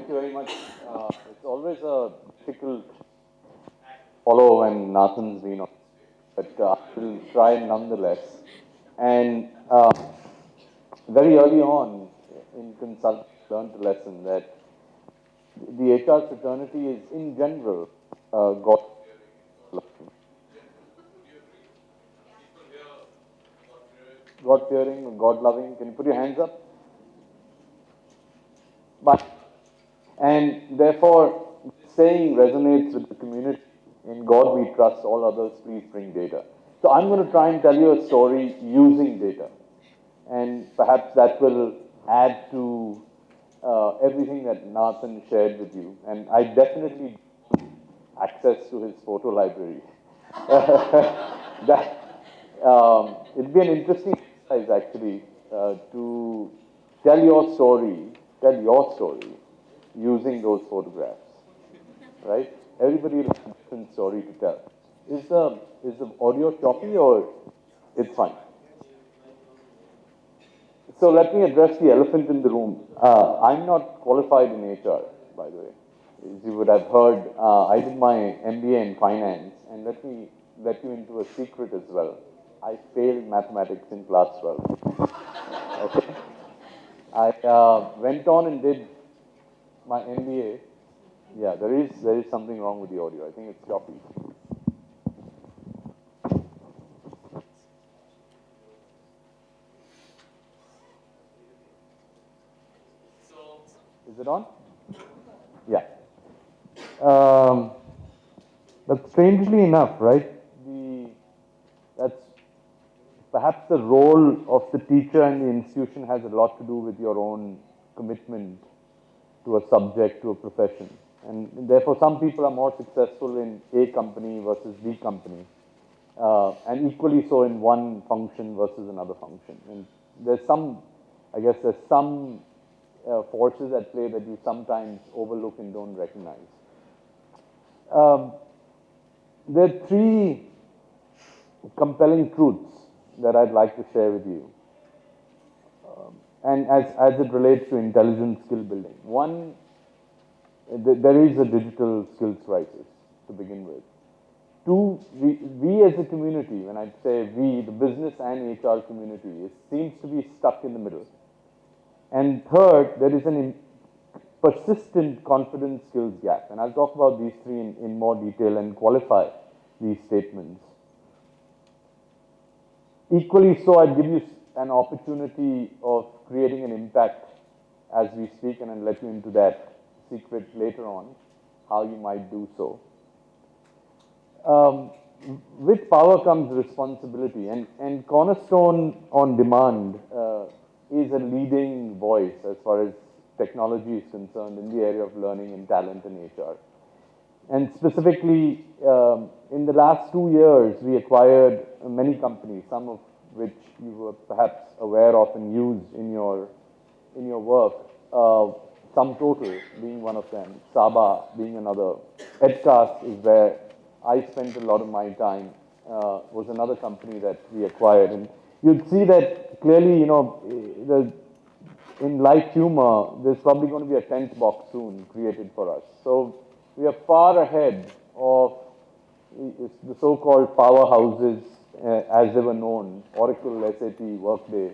thank you very much. It's always a difficult follow when Nathan's been on, but I will try nonetheless. And very early on in consult, learned a lesson that the HR fraternity is, in general, God. God-fearing, God-loving. Can you put your hands up? And therefore, this saying resonates with the community. In God we trust, all others please bring data. So I'm going to try and tell you a story using data. And perhaps that will add to everything that Nathan shared with you. And I definitely access to his photo library. It'd be an interesting exercise actually to tell your story using those photographs, right? Everybody has a different story to tell. Is the audio choppy or it's fine? So let me address the elephant in the room. I'm not qualified in HR, by the way. As you would have heard, I did my MBA in finance, and let me let you into a secret as well. I failed mathematics in class 12. Okay. I went on and did my MBA. Yeah, there is something wrong with the audio. I think it's choppy. Is it on? Yeah. But strangely enough, right? That's perhaps the role of the teacher and the institution has a lot to do with your own commitment to a subject, to a profession. And therefore, some people are more successful in A company versus B company. And equally so in one function versus another function. And there's some forces at play that you sometimes overlook and don't recognize. There are three compelling truths that I'd like to share with you. And as it relates to intelligent skill building. One, there is a digital skills crisis to begin with. Two, we as a community, when I say we, the business and HR community, seems to be stuck in the middle. And third, there is an persistent confidence skills gap. And I'll talk about these three in more detail and qualify these statements. Equally so, I'd give you an opportunity of creating an impact as we speak, and I'll let you into that secret later on, how you might do so. With power comes responsibility, and Cornerstone on Demand is a leading voice as far as technology is concerned in the area of learning and talent in HR. And specifically, in the last 2 years, we acquired many companies, some of which you were perhaps aware of and used in your work. SumTotal being one of them, Saba being another. Edcast is where I spent a lot of my time, was another company that we acquired. And you'd see that clearly, in light humor, there's probably going to be a 10th box soon created for us. So we are far ahead of the so-called powerhouses as they were known, Oracle, SAP, Workday,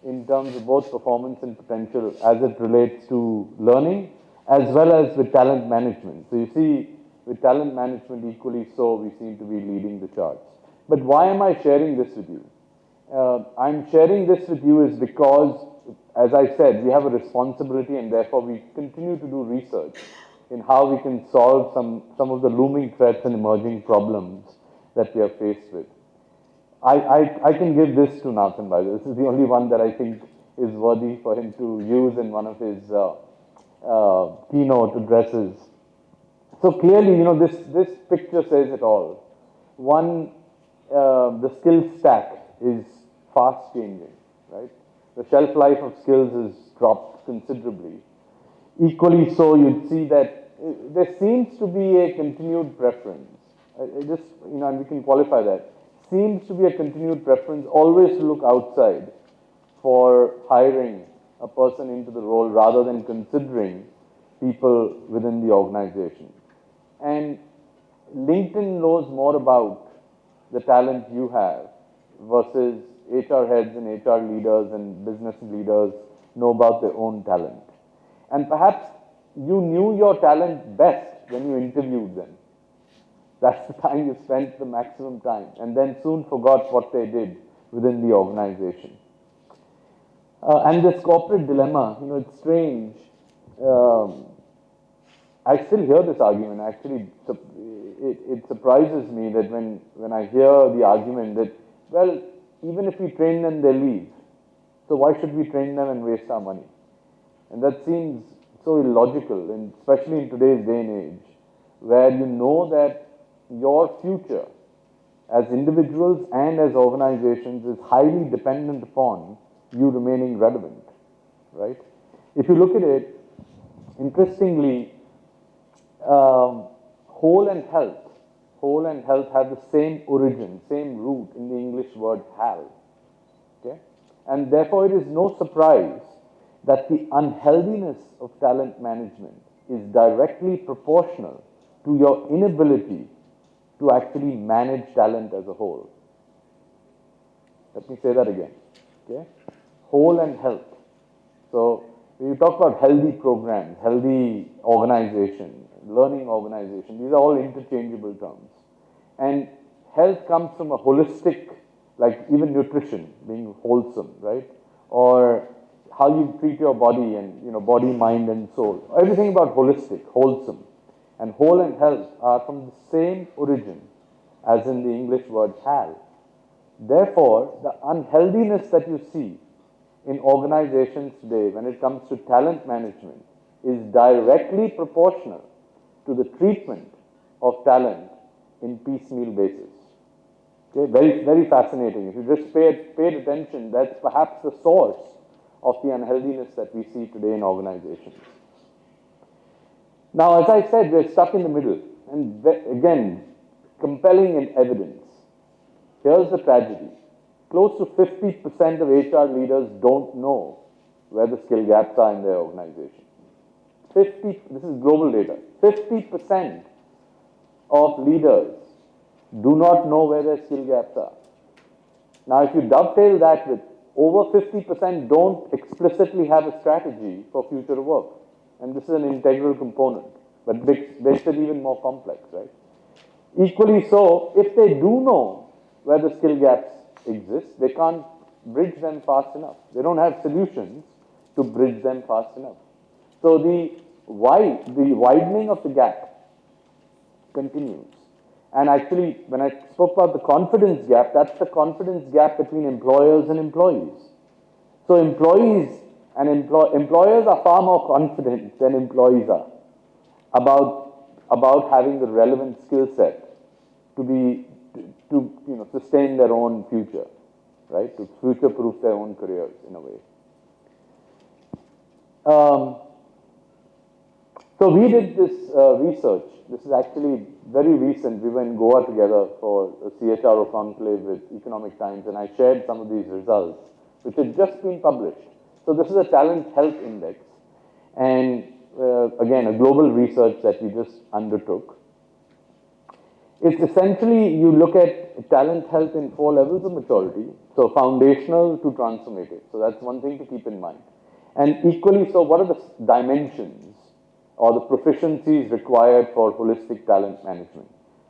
in terms of both performance and potential as it relates to learning, as well as with talent management. So you see, with talent management equally so, we seem to be leading the charts. But why am I sharing this with you? I'm sharing this with you is because, as I said, we have a responsibility and therefore we continue to do research in how we can solve some of the looming threats and emerging problems that we are faced with. I can give this to Nathan, by the way. This is the only one that I think is worthy for him to use in one of his keynote addresses. So clearly, this picture says it all. One, the skill stack is fast changing, right? The shelf life of skills has dropped considerably. Equally so, you'd see that there seems to be a continued preference. And we can qualify that. Seems to be a continued preference always to look outside for hiring a person into the role rather than considering people within the organization. And LinkedIn knows more about the talent you have versus HR heads and HR leaders and business leaders know about their own talent. And perhaps you knew your talent best when you interviewed them. That's the time you spent the maximum time, and then soon forgot what they did within the organization. And this corporate dilemma, it's strange. I still hear this argument. Actually, it surprises me that when I hear the argument that, well, even if we train them, they leave. So why should we train them and waste our money? And that seems so illogical, and especially in today's day and age, where you know that your future as individuals and as organizations is highly dependent upon you remaining relevant, right? If you look at it, interestingly, whole and health have the same origin, same root in the English word hal, okay? And therefore it is no surprise that the unhealthiness of talent management is directly proportional to your inability to actually manage talent as a whole. Let me say that again, okay? Whole and health. So when you talk about healthy programs, healthy organization, learning organization, these are all interchangeable terms. And health comes from a holistic, like even nutrition being wholesome, right? Or how you treat your body and, body, mind and soul. Everything about holistic, wholesome. And whole and health are from the same origin as in the English word hal. Therefore, the unhealthiness that you see in organizations today when it comes to talent management is directly proportional to the treatment of talent in piecemeal basis. Okay, very, very fascinating. If you just paid attention, that's perhaps the source of the unhealthiness that we see today in organizations. Now, as I said, we're stuck in the middle. And again, compelling in evidence. Here's the tragedy. Close to 50% of HR leaders don't know where the skill gaps are in their organization. This is global data. 50% of leaders do not know where their skill gaps are. Now, if you dovetail that with over 50% don't explicitly have a strategy for future work. And this is an integral component, but makes it even more complex, right? Equally so, if they do know where the skill gaps exist, they can't bridge them fast enough. They don't have solutions to bridge them fast enough. So the widening of the gap continues. And actually, when I spoke about the confidence gap, that's the confidence gap between employers and employees. So employers are far more confident than employees are about having the relevant skill set to sustain their own future, right? To future-proof their own careers in a way. So we did this research. This is actually very recent. We were in Goa together for a CHRO conclave with Economic Times, and I shared some of these results, which had just been published. So this is a talent health index, and again, a global research that we just undertook. It's essentially, you look at talent health in 4 levels of maturity, so foundational to transformative. So that's one thing to keep in mind. And equally so, what are the dimensions or the proficiencies required for holistic talent management?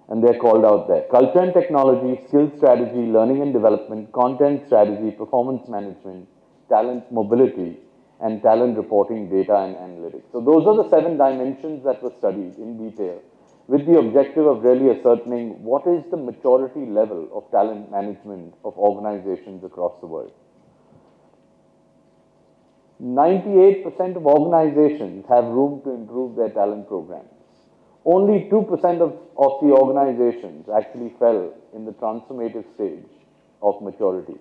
And they're called out there. Culture and technology, skill strategy, learning and development, content strategy, performance management, talent mobility, and talent reporting, data and analytics. So those are the 7 dimensions that were studied in detail with the objective of really ascertaining what is the maturity level of talent management of organizations across the world. 98% of organizations have room to improve their talent programs. Only 2% of the organizations actually fell in the transformative stage of maturity.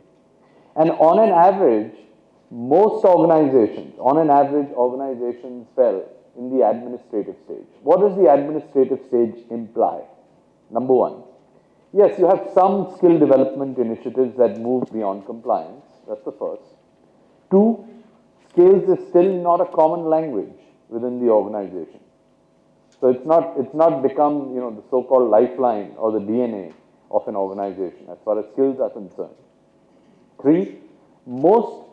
And on an average, most organizations, fell in the administrative stage. What does the administrative stage imply? Number 1, yes, you have some skill development initiatives that move beyond compliance. That's the first. 2, skills is still not a common language within the organization. So it's not become, the so-called lifeline or the DNA of an organization as far as skills are concerned. 3, most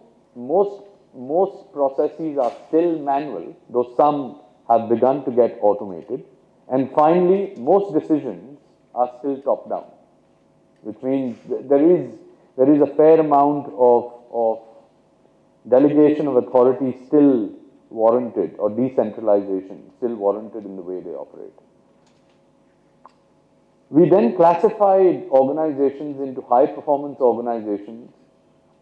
processes are still manual, though some have begun to get automated. And finally, most decisions are still top-down, which means there is a fair amount of delegation of authority still warranted, or decentralization still warranted in the way they operate. We then classified organizations into high-performance organizations,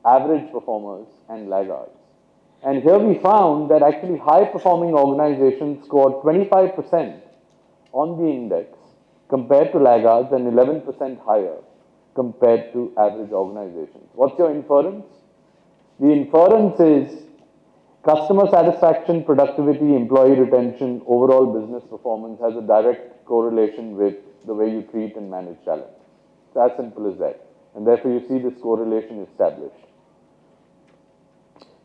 average performers, and laggards. And here we found that actually high-performing organizations scored 25% on the index compared to laggards and 11% higher compared to average organizations. What's your inference? The inference is customer satisfaction, productivity, employee retention, overall business performance has a direct correlation with the way you treat and manage talent. It's as simple as that. And therefore you see this correlation established.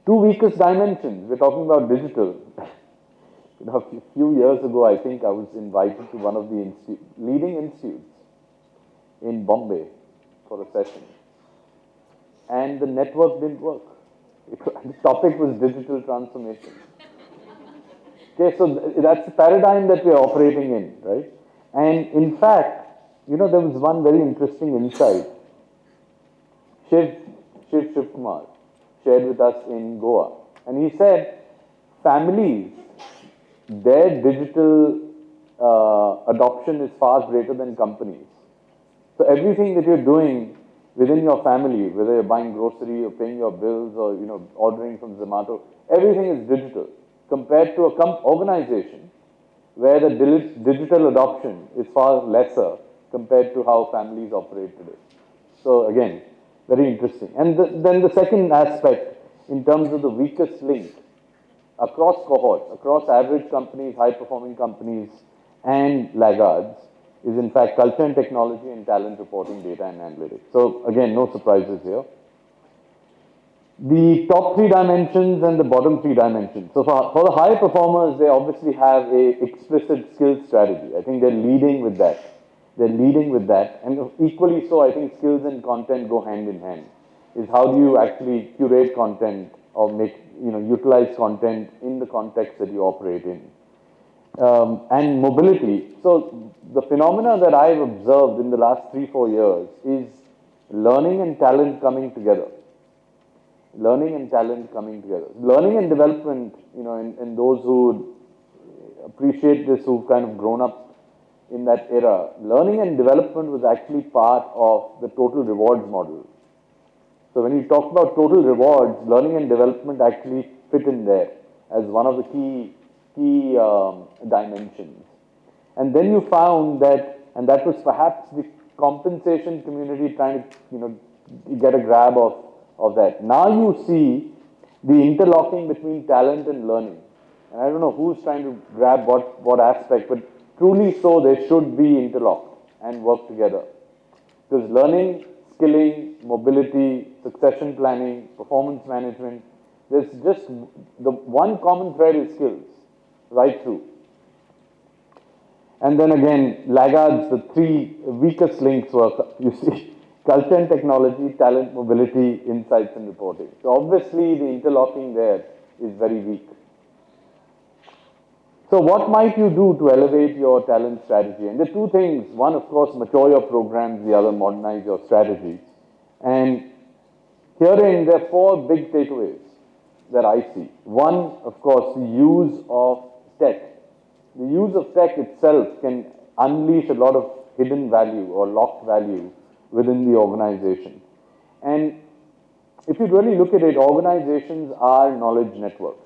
2 weakest dimensions. We're talking about digital. A few years ago, I think I was invited to one of the leading institutes in Bombay for a session. And the network didn't work. The topic was digital transformation. Okay, so that's the paradigm that we're operating in, right? And in fact, there was one very interesting insight. Shiv Kumar shared with us in Goa. And he said, families, their digital adoption is far greater than companies. So everything that you're doing within your family, whether you're buying grocery or paying your bills or ordering from Zomato, everything is digital compared to a organization where the digital adoption is far lesser compared to how families operate today. So again, very interesting. And then the second aspect in terms of the weakest link across cohorts, across average companies, high-performing companies, and laggards, is in fact culture and technology and talent reporting, data and analytics. So again, no surprises here. The top 3 dimensions and the bottom 3 dimensions. So for the high performers, they obviously have a explicit skills strategy. I think they're leading with that. And equally so, I think skills and content go hand in hand. Is how do you actually curate content or utilize content in the context that you operate in. And mobility. So the phenomena that I've observed in the last 3-4 years is learning and talent coming together. Learning and development, and those who appreciate this, who've kind of grown up in that era, learning and development was actually part of the total rewards model. So when you talk about total rewards, learning and development actually fit in there as one of the key dimensions. And then you found that, and that was perhaps the compensation community trying to, get a grab of that. Now you see the interlocking between talent and learning. And I don't know who's trying to grab what aspect, but truly so, they should be interlocked and work together. Because learning, skilling, mobility, succession planning, performance management, there's just the one common thread is skills, right through. And then again, laggards, the 3 weakest links were, you see, culture and technology, talent, mobility, insights and reporting. So obviously the interlocking there is very weak. So what might you do to elevate your talent strategy? And the 2 things, one, of course, mature your programs, the other, modernize your strategy. And herein, there are 4 big takeaways that I see. One, of course, the use of tech. The use of tech itself can unleash a lot of hidden value or locked value within the organization. And if you really look at it, organizations are knowledge networks.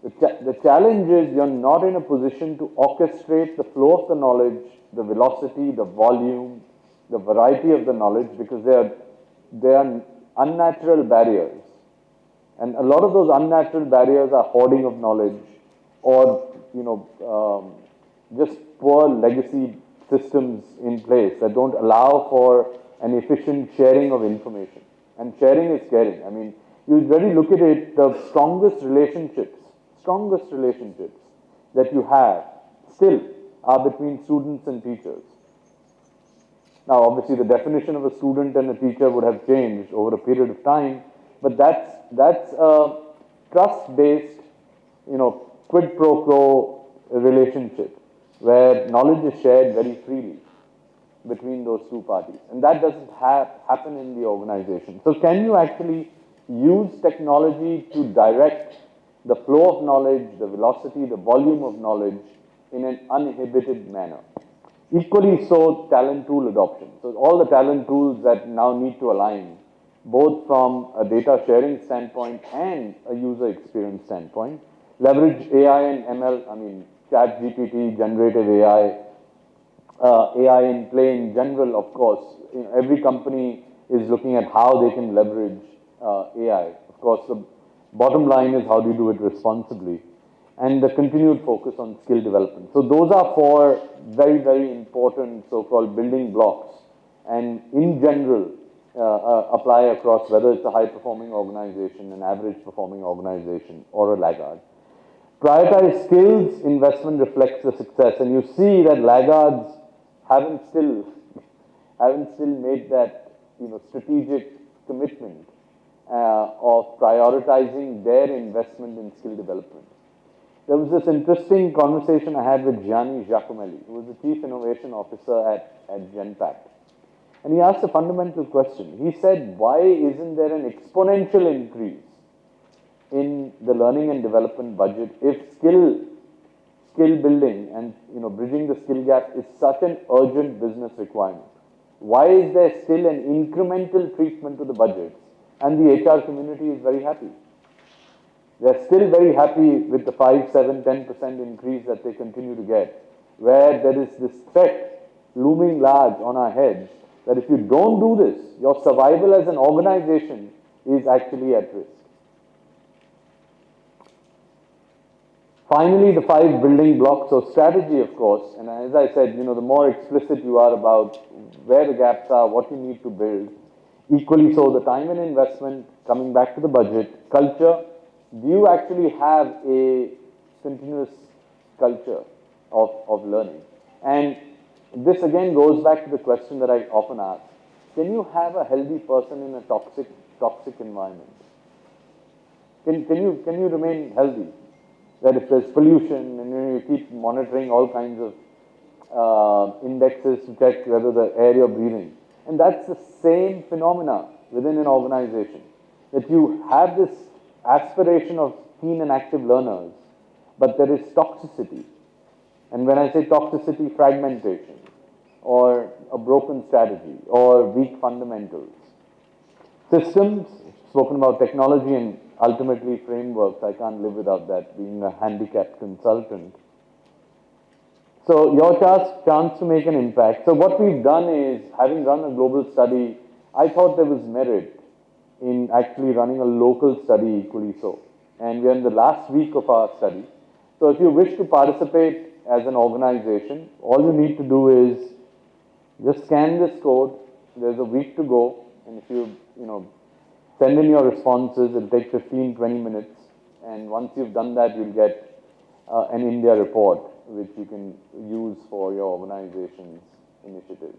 The challenge is you're not in a position to orchestrate the flow of the knowledge, the velocity, the volume, the variety of the knowledge, because there are unnatural barriers. And a lot of those unnatural barriers are hoarding of knowledge or, just poor legacy systems in place that don't allow for an efficient sharing of information. And sharing is caring. I mean, you really look at it, the strongest relationships that you have still are between students and teachers. Now, obviously, the definition of a student and a teacher would have changed over a period of time, but that's a trust-based, quid pro quo relationship where knowledge is shared very freely between those two parties, and that doesn't happen in the organization. So, can you actually use technology to direct the flow of knowledge, the velocity, the volume of knowledge in an uninhibited manner? Equally so, talent tool adoption. So all the talent tools that now need to align, both from a data sharing standpoint and a user experience standpoint. Leverage AI and ML, chat GPT, generative AI, AI in play in general, of course. Every company is looking at how they can leverage AI. Of course, the bottom line is how do you do it responsibly, and the continued focus on skill development. So those are four very, very important so-called building blocks, and in general apply across whether it's a high-performing organization, an average-performing organization, or a laggard. Prioritize skills, investment reflects the success, and you see that laggards haven't still made that strategic commitment of prioritizing their investment in skill development. There was this interesting conversation I had with Gianni Giacomelli, who was the Chief Innovation Officer at Genpact. And he asked a fundamental question. He said, why isn't there an exponential increase in the learning and development budget if skill building and bridging the skill gap is such an urgent business requirement? Why is there still an incremental treatment to the budgets and the HR community is very happy? They're still very happy with the 5, 7, 10% increase that they continue to get, where there is this threat looming large on our heads that if you don't do this, your survival as an organization is actually at risk. Finally, the 5 building blocks of strategy, of course, and as I said, the more explicit you are about where the gaps are, what you need to build, equally so the time and investment, coming back to the budget, culture. Do you actually have a continuous culture of learning? And this again goes back to the question that I often ask. Can you have a healthy person in a toxic environment? Can you remain healthy? That if there's pollution and you keep monitoring all kinds of indexes to check whether the air you're breathing. And that's the same phenomena within an organization. That you have this aspiration of keen and active learners, but there is toxicity. And when I say toxicity, fragmentation, or a broken strategy, or weak fundamentals. Systems, spoken about technology and ultimately frameworks, I can't live without that, being a handicapped consultant. So your chance to make an impact. So what we've done is, having run a global study, I thought there was merit in actually running a local study equally so. And we're in the last week of our study. So if you wish to participate as an organization, all you need to do is just scan this code. There's a week to go. And if you send in your responses, it'll take 15, 20 minutes. And once you've done that, you'll get an India report, which you can use for your organization's initiatives.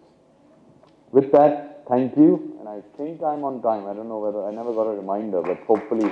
With that, thank you, and I think I'm on time. I don't know whether, I never got a reminder, but hopefully